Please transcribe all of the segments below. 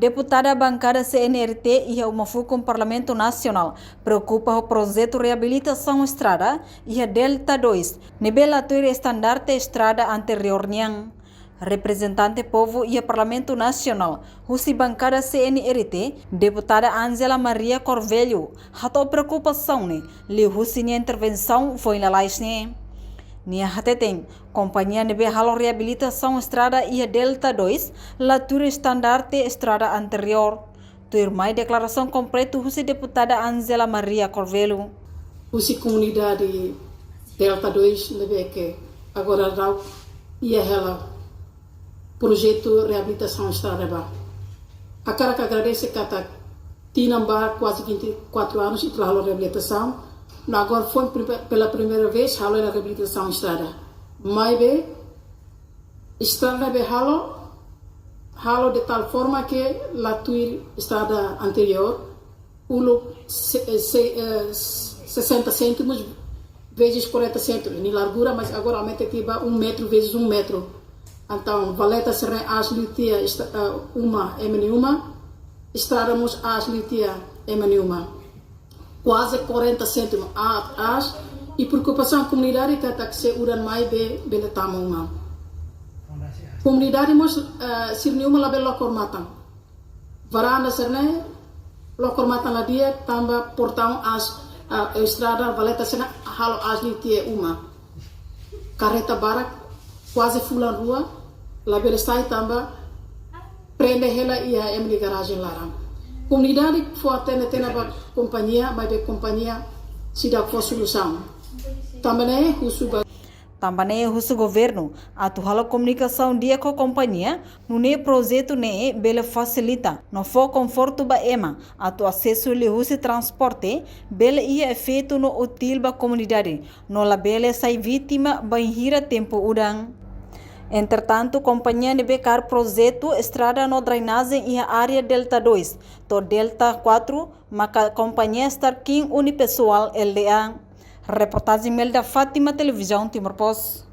Deputada bancada CNRT e uma FUCOM Parlamento Nacional preocupa o projeto Reabilitação Estrada e a Delta 2, nível estandarte estrada anterior niang. Representante Povo e Parlamento Nacional, Russi bancada CNRT, deputada Ângela Maria Corvelho, hatou preocupação li Russi nia intervenção foi na laisne. Nia hateteng, companhia nebe halo reabilitação estrada e a Delta 2, latura estandarte estrada anterior. Tuir mai declaração completa Russi deputada Ângela Maria Corvelho. Russi comunidade Delta 2 nebe que agora rau e ela projeto reabilitação estrada ba. A cara que agradece que tinamba quase 24 anos e trabalhou reabilitação. Agora foi pela primeira vez halo na reabilitação estrada. Mas be estrada be halo de tal forma que la tuir estrada anterior ulo 60 cêntimos vezes 40 cêntimos de largura, mas agora aumenta aqui para 1 metro vezes 1 metro. Então, valeta será as litia uma nenhuma, estraramos as litia nenhuma. Quase 40 cêntimos as e preocupação comunidade que está que se uran mais bele tamo uma. Comunidade mos sir nenhuma la belo kormatan. Varanda serna lokormatan la dia tamba portão as estrada valeta serna halo as litia uma. Carreta barak quase fulan rua, la belestai tamba prende hela ia emni garagem larang. Comunidade foi atende para companhia, mas de companhia se dá for solução. Também o governo atual a comunicação dia com a companhia no projeto bele facilita no for conforto ba ema atu acesso li husi transporte bele ia efeito no util ba comunidade no la bele sai vítima ba hira tempo udang. Entretanto, companhia de becar projeto estrada no drenagem e a área Delta 2, to Delta 4, mas companhia estar king unipessoal LDA. Reportagem Melda Fátima, Televisão Timor-Post.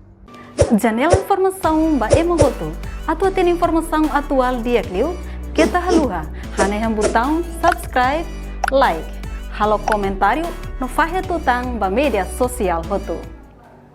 Janela informação ba emogoto. Atua tem informação atual dia clio. Kita haluha. Haneham botão subscribe, like. Halo comentário no faixa tutang ba media social hoto.